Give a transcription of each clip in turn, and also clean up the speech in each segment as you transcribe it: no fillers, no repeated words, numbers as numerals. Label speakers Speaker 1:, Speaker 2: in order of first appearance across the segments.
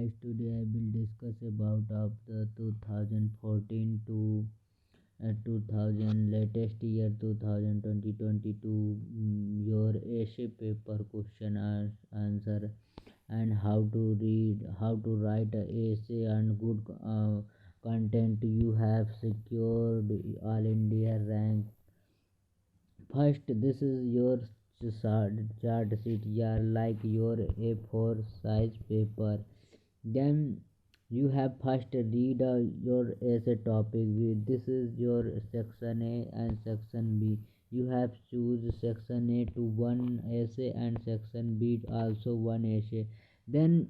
Speaker 1: guys, today I will discuss about of the 2014 to 2000 latest year 2022 your essay paper question answer and how to read, how to write a essay and good content. You have secured all India rank. First, this is your chart sheet, yeah, like your A4 size paper. Then you have first read your essay topic. This is your section A and section B. You have choose section A to one essay and section B also one essay. Then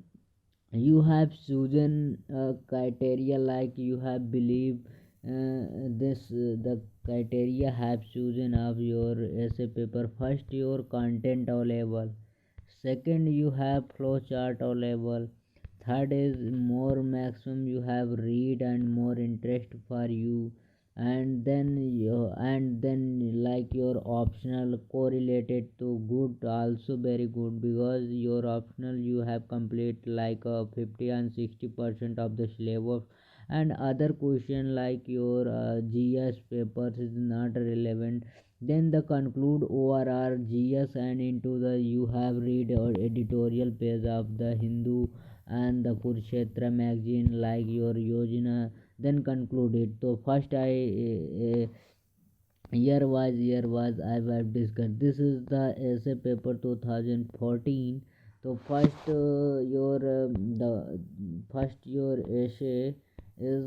Speaker 1: you have chosen criteria like you have believe this the criteria have chosen of your essay paper. First, your content or level. Second, you have flow chart or level. Third is more maximum you have read and more interest for you. And then like your optional correlated to good also very good, because your optional you have complete like 50 and 60% of the syllabus, and other question like your GS papers is not relevant. Then the conclude ORR GS, and into the you have read or editorial page of the Hindu and the Kurukshetra magazine like your Yojana. Then conclude it. So first I year was I have discussed. This is the essay paper 2014. So first the first your essay is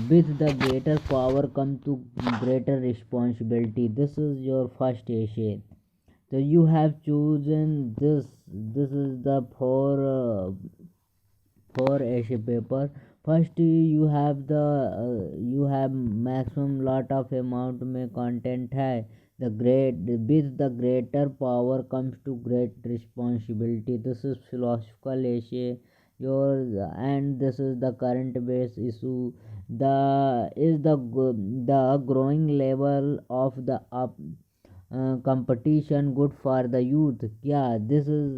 Speaker 1: with the greater power come to greater responsibility. This is your first essay. So you have chosen this. This is the four essay paper. First, you have maximum lot of amount में content है. The great with the greater power comes to great responsibility. This is philosophical essay. And this is the current base issue. The growing level of the competition good for the youth. Yeah, this is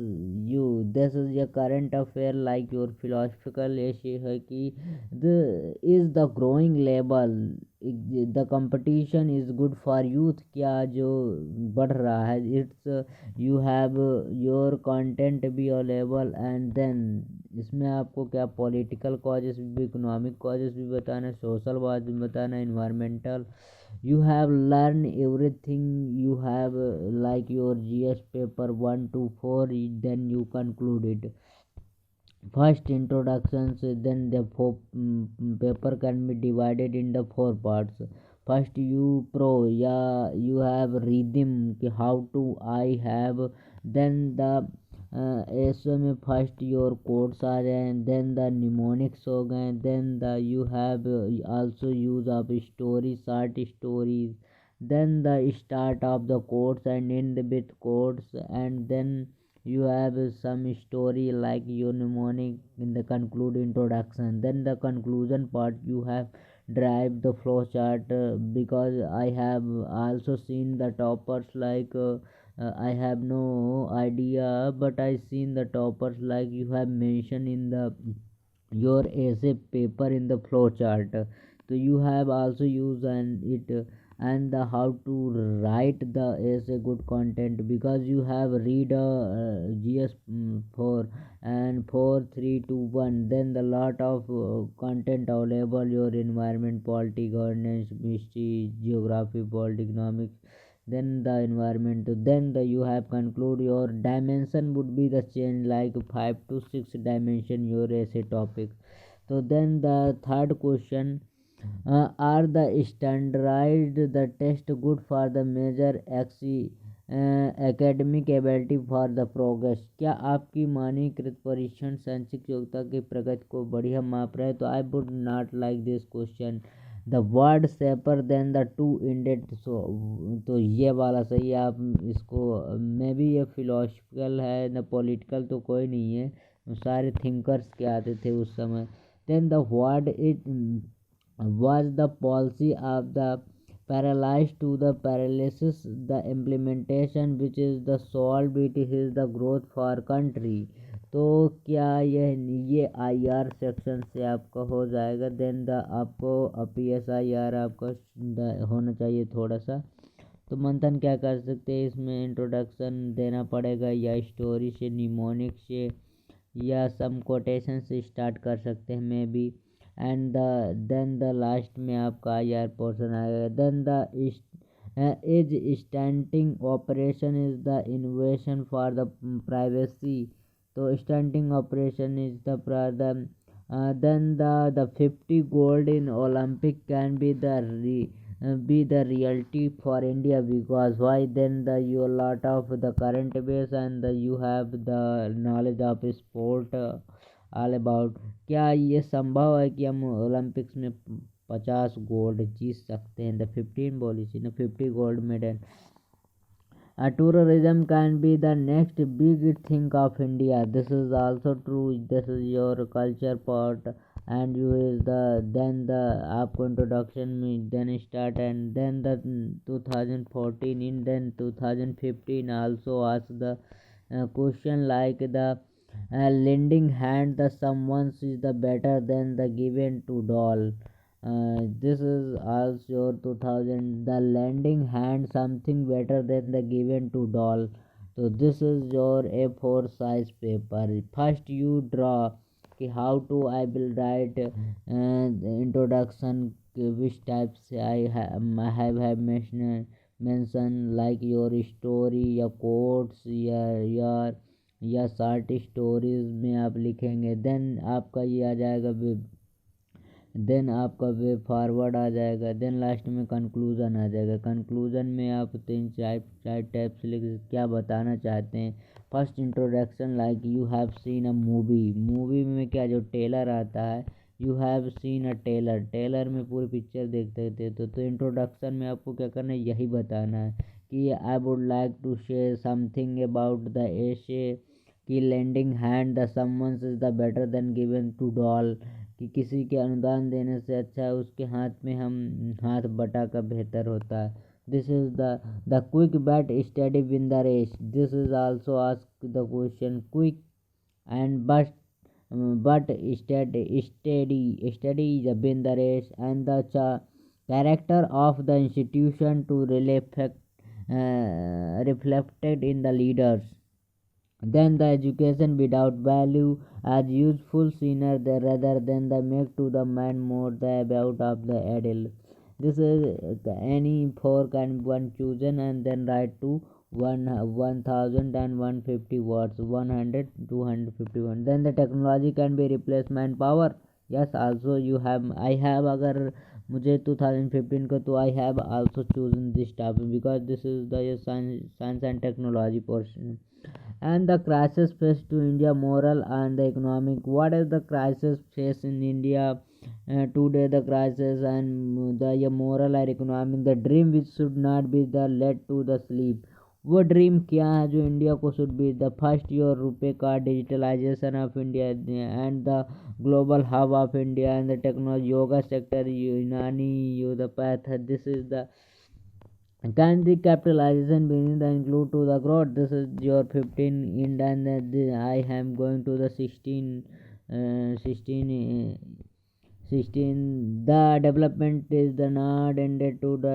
Speaker 1: your current affair like your philosophical essay है कि the is the growing level, the competition is good for youth. क्या जो बढ़ रहा है, it's you have your content भी available. And then इसमें आपको क्या पॉलिटिकल कॉजेस भी, इकोनॉमिक कॉजेस भी बताना है, सोशल कॉज भी बताना है, environmental. You have learned everything. You have like your GS paper 1 to 4. Then you conclude it. First introductions, then the paper can be divided in the four parts. First you pro, yeah, you have rhythm how to I have. Then the ऐसे में first your codes आ जाए. Then the mnemonics हो गए. Then the you have also use of story, short stories. Then the start of the codes and and with codes. And then you have some story like your mnemonic in the conclude introduction. Then the conclusion part you have drive the flow chart, because I have also seen the toppers like I have no idea, but I seen the toppers like you have mentioned in the your essay paper in the flow chart. So you have also used and it and the how to write the essay good content, because you have read GS 4 and 4 3 2 1. Then the lot of content available your environment, politics, governance, history, geography, politics, economics. Then the environment, then the you have conclude your dimension would be the change like 5 to 6 dimension your essay topic. So then the third question, are the standardized the test good for the measure academic ability for the progress. क्या आपकी मानकीकृत परीक्षण शैक्षिक योग्यता की प्रगति को बढ़िया माप रहे? तो I would not like this question. The word sapper then the two indeed. तो ये वाला सही है. आप इसको मे भी ये फिलोसफिकल है न, पॉलिटिकल तो कोई नहीं है, सारे थिंकर्स के आते थे उस समय. Then the word it was the policy of the paralyzed to the paralysis. The implementation which is the solved it is the growth for country. तो क्या ये IR सेक्शन से आपका हो जाएगा। देन द आपको PSIR आपका होना चाहिए थोड़ा सा। तो मंथन क्या कर सकते हैं, इसमें इंट्रोडक्शन देना पड़ेगा या स्टोरी से, निमोनिक से, या सम कोटेशन से स्टार्ट कर सकते हैं maybe. And then the last में आपका IR पोर्शन आएगा। Then the age stunting operation is the invasion for the privacy. तो stunting operation is the then the 50 gold in Olympic can be the reality for India, because why? Then you lot of the current base and you have the knowledge of sport all about। क्या ये संभव है कि हम Olympics में 50 gold जीत सकते हैं? The 15 policy न 50 gold medal. Tourism can be the next big thing of India. This is also true. This is your culture part, and you is the आपको introduction में then start, and then the 2014 in then 2015 also ask the question like the lending hand the someone's is the better than the given to doll. This is also 2000 the lending hand something better than the given to doll। So this is your A4 size paper। First you draw कि how to I will write the introduction, which types I have mentioned like your story या quotes या short stories में आप लिखेंगे। Then आपका ये आ जाएगा then आपका वे फॉरवर्ड आ जाएगा। देन लास्ट में कंक्लूज़न आ जाएगा। कंक्लूज़न में आप 3-4 टाइप से लिख क्या बताना चाहते हैं। First introduction like you have seen a movie में क्या जो टेलर आता है, you have seen a tailor में पूरी पिक्चर देखते थे। तो इंट्रोडक्शन में आपको क्या करना है, यही बताना है कि I would like to share something about the essay कि lending hand the someone's is the better than given to dole, कि किसी के अनुदान देने से अच्छा है उसके हाथ में हम हाथ बटा का बेहतर होता है। This is the quick but study win the race. This is also ask the question quick and but study win the race, and the character of the institution to reflected in the leaders। Then the education without value as useful sooner rather than the make to the man more the about of the adult। This is any four can one chosen and then write to 1,150 words, 100 251। Then the technology can be replaced manpower। Yes, also you have I have अगर मुझे 2015 को तो I have also chosen this topic because this is the science and technology portion। And the crisis faced to India moral and the economic। What is the crisis faced in India today? The crisis and the moral and economic, the dream which should not be the led to the sleep। वो dream क्या है जो India को should be the first your RuPay card, digitalization of India and the global hub of India and the technology, yoga sector, Unani yogapath. This is the can the capitalization being the include to the growth। This is your 15 in, and I am going to the 16 the development is the not ended to the।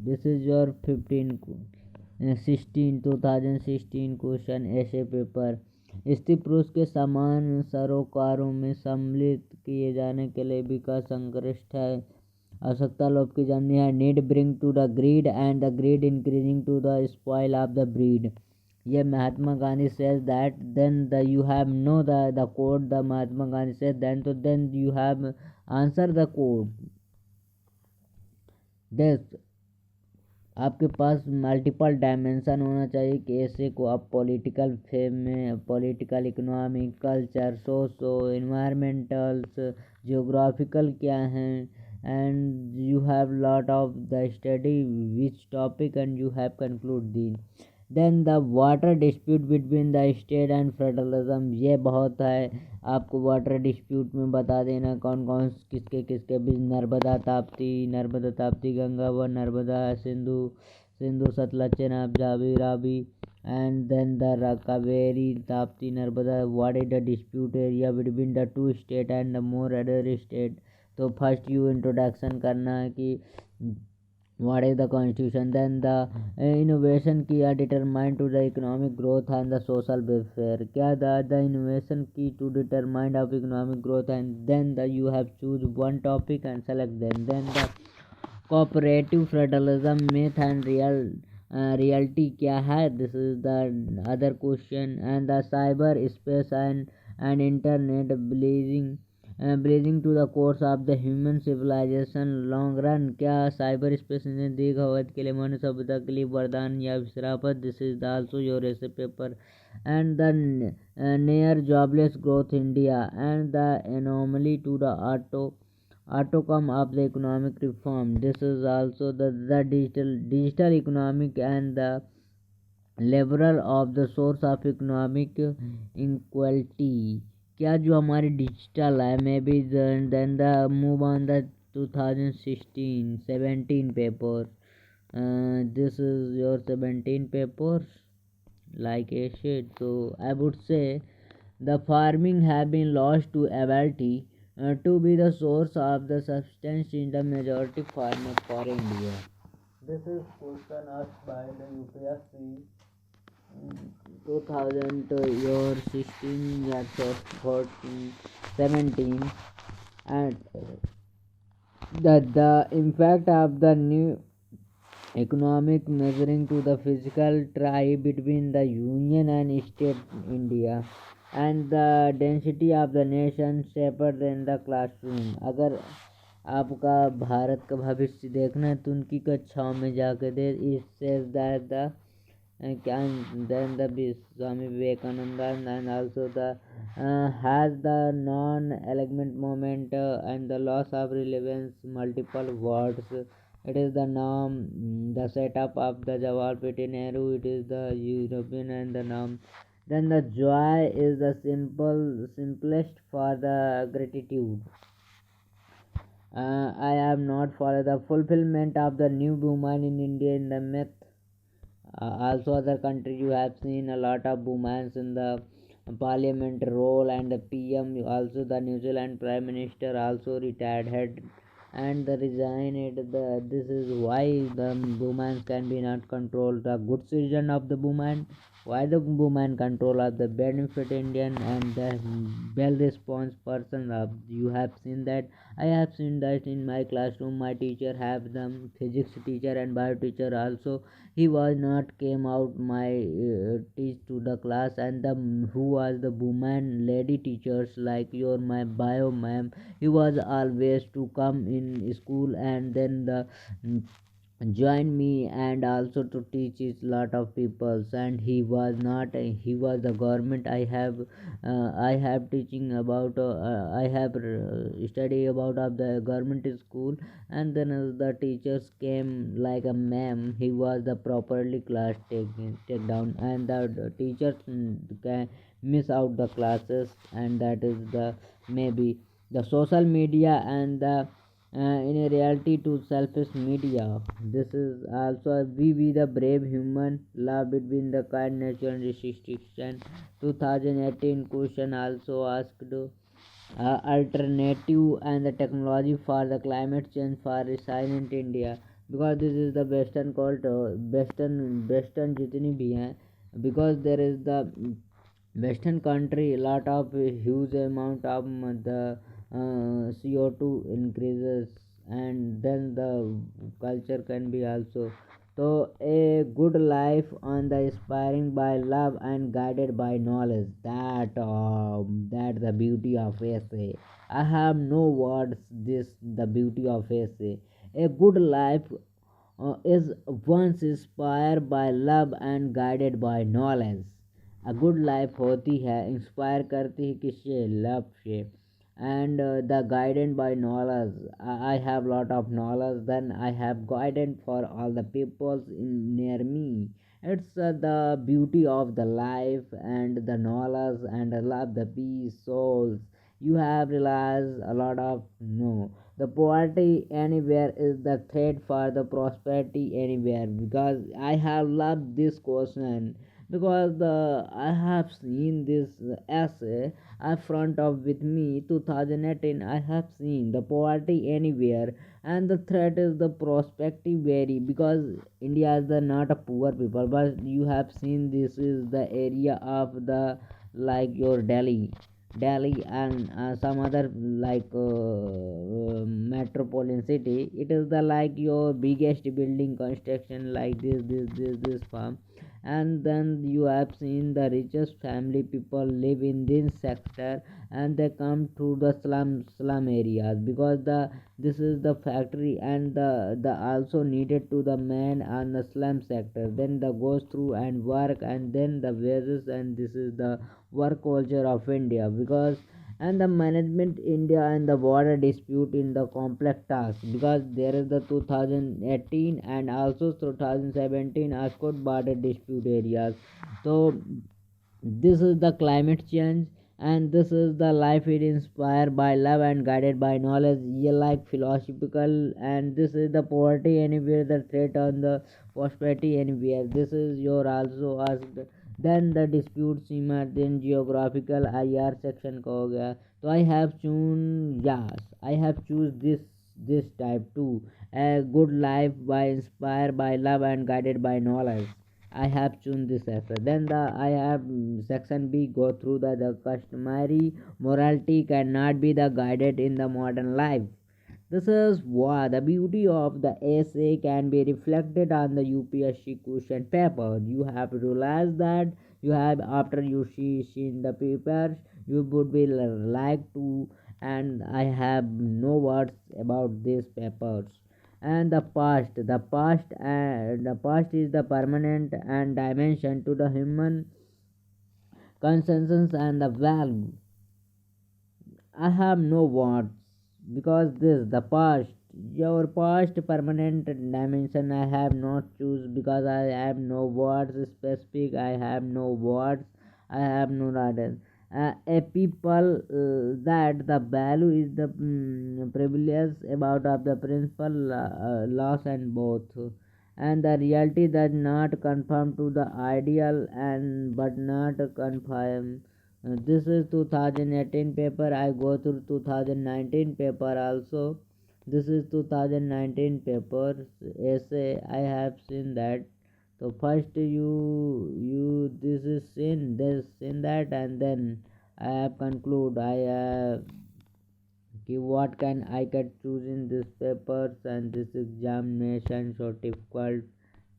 Speaker 1: This is your 15 16 2016 question ऐसे paper. स्त्री पुरुष के समान सरोकारों में सम्मिलित किए जाने के लिए विकास संकृष्ट है। आवश्यकता लोभ की जाननी है। Need bring to the greed and the greed increasing to the spoil of the breed. ये Mahatma Gandhi says that. Then the you have no the code the Mahatma Gandhi says then, तो then you have answer the code. This आपके पास multiple dimension होना चाहिए कि ऐसे को आप पॉलिटिकल फेम में political, economic, culture, socio, environmentals, geographical क्या हैं, and you have lot of the study which topic and you have conclude then the water dispute between the state and federalism। ये बहुत है, आपको वाटर डिस्प्यूट में बता देना कौन कौन किसके बीच नर्मदा ताप्ती गंगा व Narmada Sindhu Sutlej Chenab Ravi and then the Kaveri, Tapti, Narmada. What is the dispute area between the two state and the more other state? तो फर्स्ट यू इंट्रोडक्शन करना है कि what is the constitution, then the innovation key are determined to the economic growth and the social welfare. क्या the innovation key to determine of economic growth, and then the you have choose one topic and select them. Then the cooperative federalism myth and reality क्या है, this is the other question. And the cyber space and internet blazing to the course of the human civilization long run. क्या cyber space ने दीर्घ अवधि के लिए मानव सभ्यता के लिए वरदान या श्राप? दिस इज आल्सो योर ऐसे paper. And the near jobless growth India and the anomaly to the outcome of the economic reform. This is also the digital economic and the liberal of the source of economic inequality. क्या जो हमारी digital है maybe then the move on the 2016-17 paper. This is your 17 papers like a shit. So I would say the farming have been lost to ability to be the source of the substance in the majority farmer for India. This is question asked by the UPSC 2000 your 16 या 14 17. And the impact of the new economic measuring to the physical tie between the union and state India and the density of the nation safer than the classroom. अगर आपका भारत का भविष्य देखना है तो उनकी कक्षाओं में जाकर they it says that the and then the Swami Vivekananda and also the has the non-alignment moment and the loss of relevance multiple words. It is the norm, the setup of the Jawaharlal Nehru. It is the European and the norm. Then the joy is the simplest for the gratitude. I have not followed the fulfillment of the new woman in India in the myth. Also other countries you have seen a lot of women in the parliament role and the PM. Also the New Zealand Prime Minister also retired head and the resigned. This is why the women can be not control the good citizen of the woman. Why the woman control of the benefit Indian and the well response person of you have seen that. I have seen that in my classroom. My teacher have them physics teacher and bio teacher also. He was not came out my teach to the class, and the who was the woman lady teachers like your my bio ma'am. He was always to come in school and then the join me and also to teach is lot of peoples. And he was not he was the government. I have teaching about I have study about of the government school. And then the teachers came like a ma'am. He was the properly class take down, and the teachers can miss out the classes. And that is the maybe the social media and the in a reality to selfish media. This is also we the brave human love between the kind nature and restriction. 2018 question also asked alternative and the technology for the climate change for resilient India, because this is the western called western जितनी भी हैं, because there is the western country a lot of huge amount of the CO2 increases, and then the culture can be also. So a good life on the inspiring by love and guided by knowledge. That the beauty of essay. I have no words. This the beauty of essay. A good life is once inspired by love and guided by knowledge. A good life होती है inspire करती है किससे love से and the guided by knowledge. I have lot of knowledge, then I have guidance for all the people in near me. It's the beauty of the life and the knowledge and I love the peace souls. You have realized a lot of no. The poverty anywhere is the threat for the prosperity anywhere, because I have loved this question. because I have seen this essay I front of with me 2018. I have seen the poverty anywhere, and the threat is the prospective vary because India is the not a poor people, but you have seen this is the area of the like your Delhi and some other like metropolitan city. It is the like your biggest building construction like this farm, and then you have seen the richest family people live in this sector, and they come to the slum areas because this is the factory, and the also needed to the man on the slum sector, then the goes through and work, and then the wages, and this is the work culture of India because and the management India and the border dispute in the complex task because there is the 2018 and also 2017 Ascot border dispute areas. So this is the climate change, and this is the life it inspired by love and guided by knowledge, ye like philosophical, and this is the poverty anywhere, the threat on the prosperity anywhere. This is your also asked. Then the disputes emerging geographical IR section का हो गया. So I have choose, yes, I have choose this type too. A good life by inspired by love and guided by knowledge. I have chosen this section. Then I have section B go through the customary morality cannot be the guided in the modern life. This is why the beauty of the essay can be reflected on the UPSC question paper. You have to realize that you have after you seen the papers, you would be like to, and I have no words about these papers. And the past is the permanent and dimension to the human consensus and the value. I have no words because this the past, your past permanent dimension I have not choose because I have no words specific. I have no words. I have no rather. A people that the value is the privilege about of the principal loss and both, and the reality does not conform to the ideal and but not conform. This is 2018 paper. I go through 2019 paper also. This is 2019 paper essay. I have seen that. So first you this is in that, and then I have conclude. I have कि what can I can choose in these papers, and this examination so difficult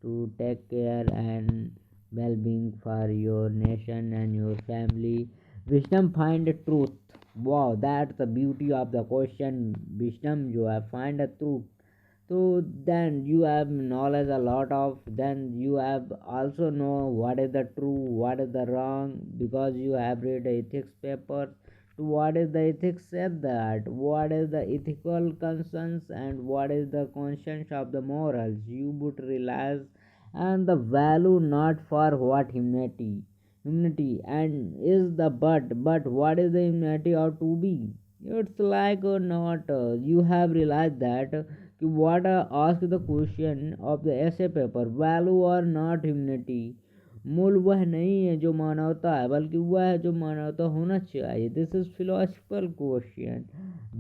Speaker 1: to take care and well-being for your nation and your family. Wisdom find the truth. Wow, that's the beauty of the question. Wisdom, you have find a truth. So then you have knowledge a lot of, then you have also know what is the true, what is the wrong, because you have read ethics paper. So what is the ethics said that, what is the ethical concerns, and what is the conscience of the morals, you would realize, and the value not for what humanity and is the but what is the humanity ought to be. It's like or not, you have realized that कि what ask the question of the essay paper, value or not humanity, मूल वह नहीं है जो मानवता है, बल्कि वह है जो मानवता होना चाहिए. This is philosophical question.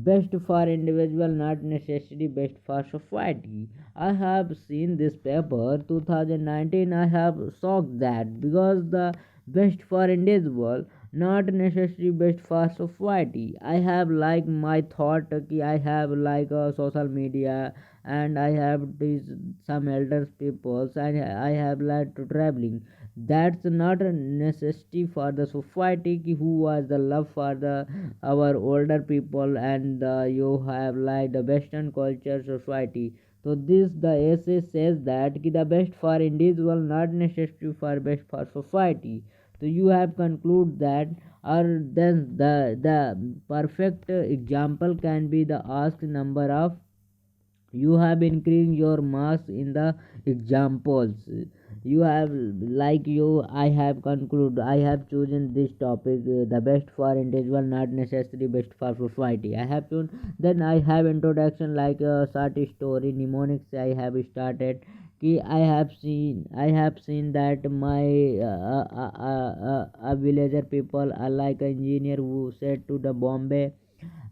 Speaker 1: Best for individual, not necessarily best for society. I have seen this paper 2019. I have shocked that because the best for individual, not necessarily best for society. I have like my thought कि I have like a social media, and I have these some elders peoples, and I have like to traveling. That's not a necessity for the society कि who was the love for the our older people, and you have like the western culture society. So this the essay says that कि the best for individual, not necessary for best for society. So you have conclude that, or then the perfect example can be the asked number of, you have increased your mass in the examples. You have like you I have concluded, I have chosen this topic, the best for individual, not necessarily best for society. I have chosen. Then I have introduction like a short story mnemonics I have started. कि I have seen that my villager people are like engineer who said to the Bombay,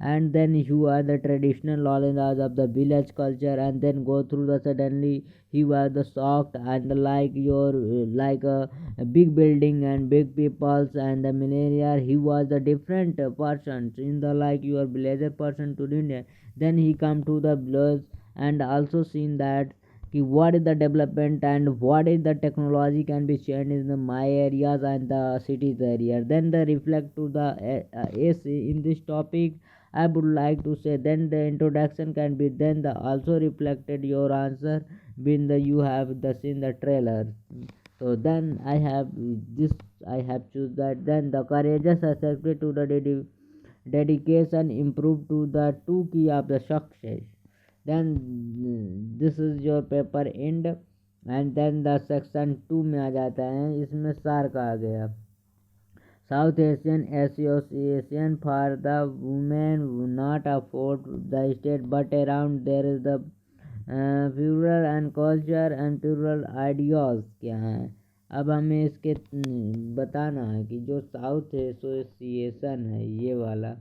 Speaker 1: and then you are the traditional knowledge of the village culture, and then go through the suddenly you are the shocked and like your like a big building and big peoples and the millionaire. He was the different person in the like your villager person to India. Then he come to the village and also seen that what is the development and what is the technology can be shared in the my areas and the cities area. Then the reflect to the AC in this topic. I would like to say then the introduction can be then the also reflected your answer when the you have the seen the trailer. So then I have this I have choose that then the courageous accepted to the dedication improve to the two key of the success. Then this is your paper end, and then the section 2 में आ जाता है, इसमें सार का आ गया South Asian Association for the Women who not afford the state but around there is the plural and culture and plural ideas क्या हैं. अब हमें इसके बताना है कि जो साउथ एसोसिएशन है ये वाला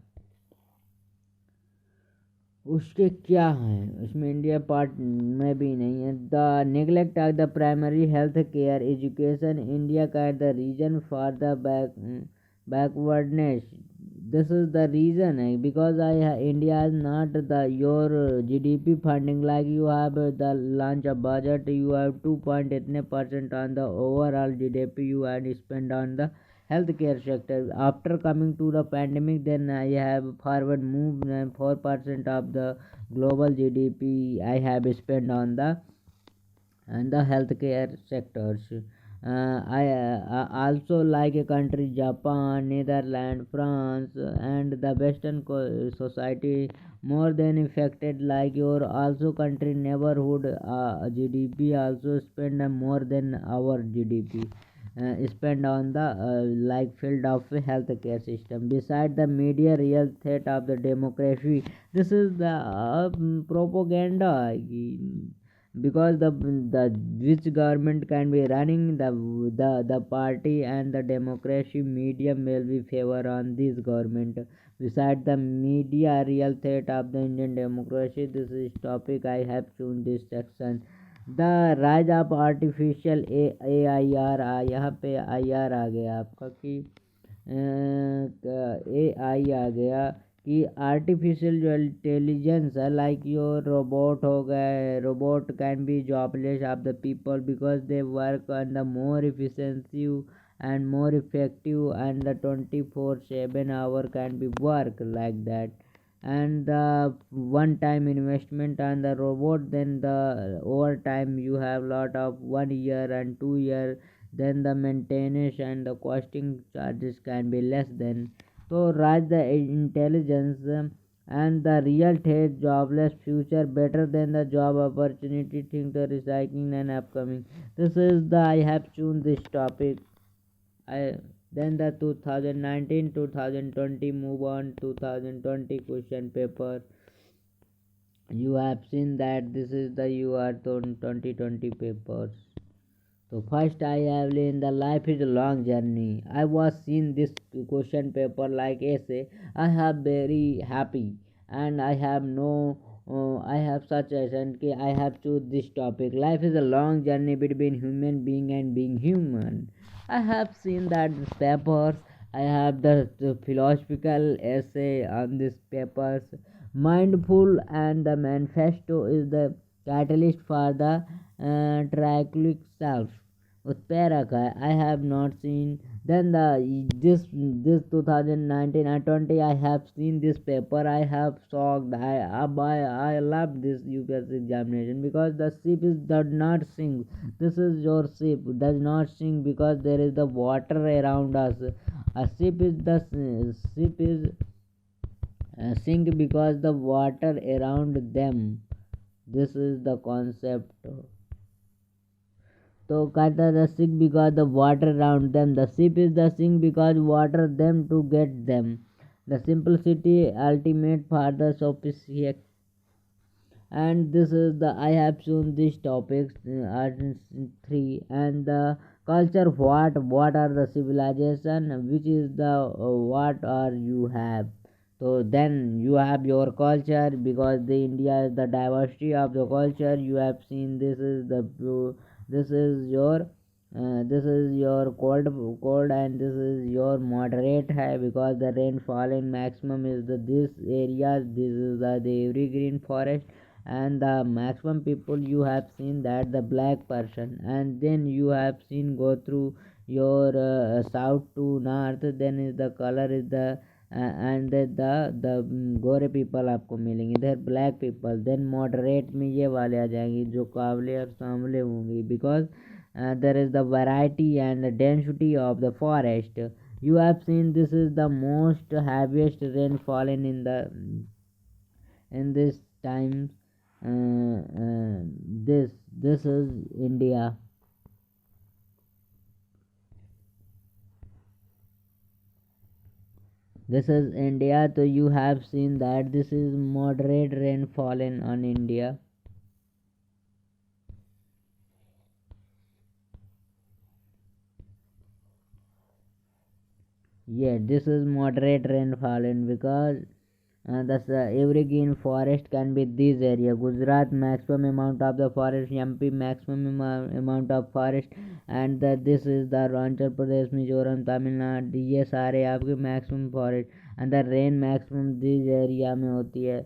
Speaker 1: उसके क्या हैं. उसमें इंडिया पार्ट में भी नहीं है. The neglect of the primary health care education India का the reason for the backwardness. This is the reason because India is not the your GDP funding like you have the launch of budget you have 2.8% on the overall GDP you have spent on the healthcare sector. After coming to the pandemic, then I have forward moved 4% of the global GDP I have spent on the and the healthcare sectors. I also like a country Japan, Netherlands, France, and the Western society more than affected like your also country neighborhood GDP also spend more than our GDP. Spend on the like field of healthcare system. Beside the media, real threat of the democracy. This is the propaganda. Because the which government can be running the party and the democracy medium will be favor on this government. Beside the media real threat of the Indian democracy, this is topic I have chosen this section. The rise of artificial AIR यहाँ पे IR आ गया आपका कि AI आ गया कि artificial जो intelligence है like your robot हो गए. Robot can be jobless of the people because they work on the more efficiency and more effective and the 24/7 hour can be work like that. And the one time investment on the robot, then the over time you have lot of 1 year and 2 year, then the maintenance and the costing charges can be less than. So rise the intelligence and the real threat jobless future better than the job opportunity think the recycling and upcoming. This is the I have chosen this topic. Then the 2019-2020 move on 2020 question paper. You have seen that this is the UR 2020 papers. So first I have learned the life is a long journey. I was seeing this question paper like essay. I have very happy and I have no I have such a sense I have choose this topic. Life is a long journey between human being and being human. I have seen that papers. I have the philosophical essay on these papers. Mindful and the manifesto is the catalyst for the tricyclic self. Uttaraka, I have not seen. Then this 2019 and 20 I have seen this paper. I have shocked. I love this UPSC examination because the ship does not sink. This is your ship does not sink because there is the water around us. A ship is the ship is sink because the water around them. This is the concept. So Kata the sink because the water around them. The ship is the sink because water them to get them. The simplicity ultimate for the sophisticated And this is the I have shown these topics are three. And the culture, what are the civilization, which is the what are you have. So then you have your culture, because the India is the diversity of the culture. You have seen this is the this is your this is your cold, and this is your moderate high, because the rainfall in maximum is the this area. This is the evergreen forest. And the maximum people you have seen that the black person. And then you have seen go through your south to north, then is the color is the Gore people आपको मिलेंगे, इधर black people. Then moderate में ये वाले आ जाएंगे जो कावले और सांवले होंगे, because there is the variety and the density of the forest. You have seen this is the most heaviest rain fallen in this time. This is India. This is India. So you have seen that this is moderate rainfall in on India. Yeah, this is moderate rainfall in, because evergreen forest can be this area. Gujarat maximum amount of the forest, MP maximum amount of forest, and this is the Arunachal Pradesh, Mizoram, Tamil Nadu, ये सारे आपके maximum forest, and the rain maximum this area में होती है.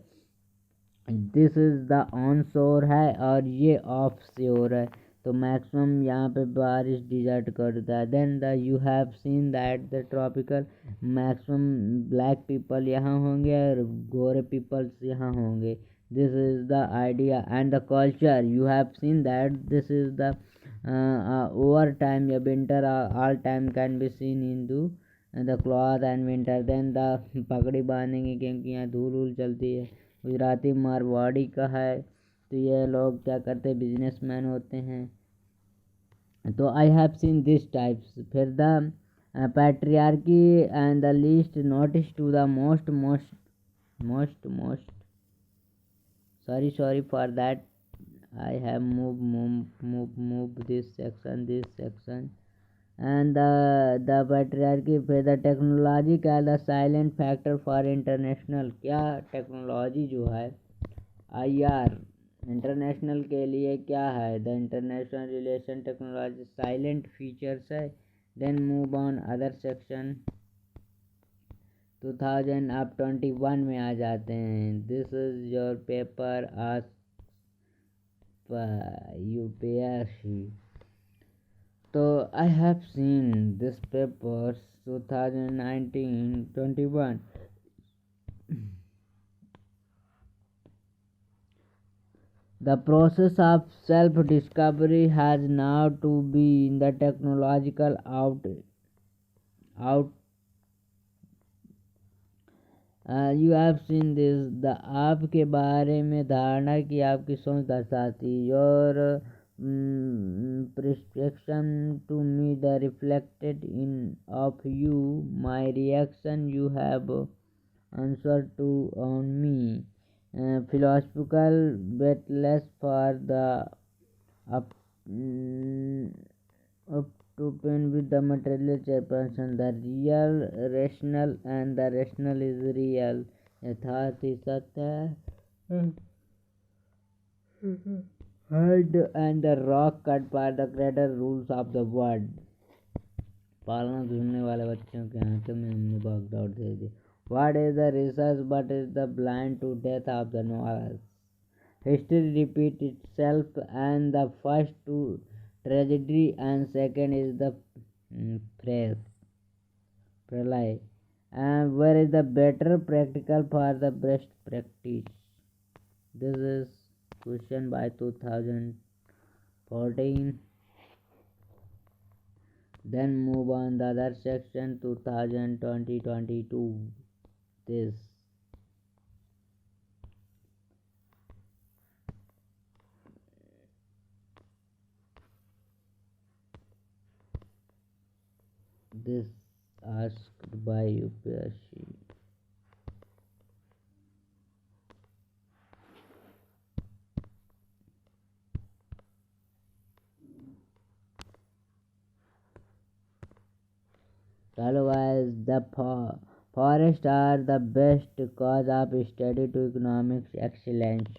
Speaker 1: This is the on शोर है और ये ऑफ श्योर है, तो मैक्सिमम यहाँ पे बारिश डिजर्ट करता है. Then the you have seen that the tropical maximum black people यहाँ होंगे और गोरे पीपल्स यहाँ होंगे. This is the idea and the culture. You have seen that this is the over time या winter all time can be seen in to the cloth and winter. Then the पगड़ी बांधेंगे क्योंकि यहाँ धूल वूल चलती है. गुजराती मारवाड़ी का है, तो ये लोग क्या करते हैं, बिजनेसमैन होते हैं. तो I have seen this types. फिर the patriarchy and the least notice to the most sorry for that. I have move this section. And the patriarchy पे the technology का the silent factor for international. क्या technology जो है IR international के लिए क्या है, the international relation technology silent features है. Then move on other section. 2021 में आ जाते हैं. दिस इज योर पेपर आज UPSC. So I have seen this paper 2019-21. The process of self-discovery has now to be in the technological out. You have seen this. The आपके बारे में धारणा की आपकी सोच दर्शाती. Your prescription to me the reflected in of you, my reaction you have answered to on me. Philosophical but less for the up, up to pen with the material person. The real rational and the rational is real. यथार्थ ही सत्य है. Heard and the rock cut by the greater rules of the world. पालना घूमने वाले बच्चों के आंखें में हमने भाग दौड़ दे दी. What is the research but is the blind to death of the knowledge. History repeats itself, and the first two tragedy and second is the phrase pralay. And where is the better practical for the best practice? This is question by 2014. Then move on the other section 2020-22. This asked by Upsc. Otherwise, the forests are the best cause of study to economic excellence.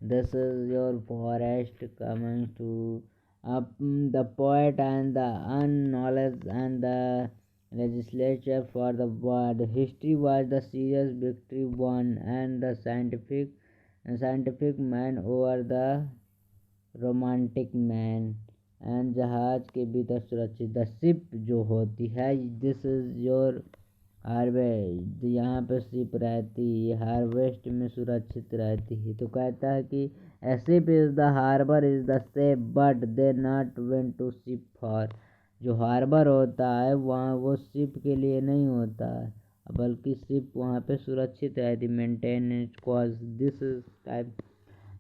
Speaker 1: This is your forest coming to up the poet and the unknowledge and the legislature for the word. History was the serious victory won and the scientific man over the romantic man and जहाज के भीतर सुरक्षित the ship जो होती है this is your harvest यहाँ पे ship रहती है हार्वेस्ट में सुरक्षित रहती है तो कहता है कि a ship is the harbour is the safe but they not went to ship for जो हार्बर होता है वहाँ वो शिप के लिए नहीं होता है बल्कि शिप वहाँ पे सुरक्षित रहती maintenance cause this is type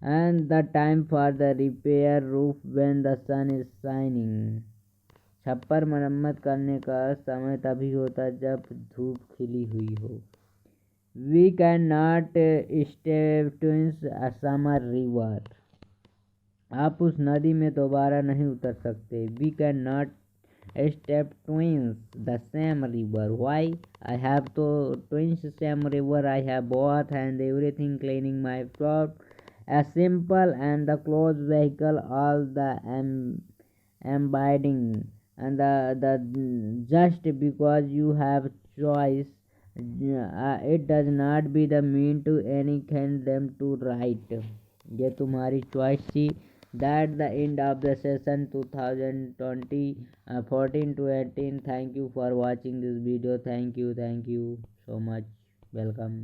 Speaker 1: and the time for the repair roof when the sun is shining छप्पर मरम्मत करने का समय तभी होता है जब धूप खिली हुई हो we can not step twice a summer river आप उस नदी में दोबारा नहीं उतर सकते we can not step twice the same river why I have to twice same river I have both and everything cleaning my float a simple and the closed vehicle all the embedding and the just because you have choice it does not be the mean to any can them to right ये तुम्हारी choice थी that the end of the session 2020 14 to 18 thank you for watching this video thank you so much welcome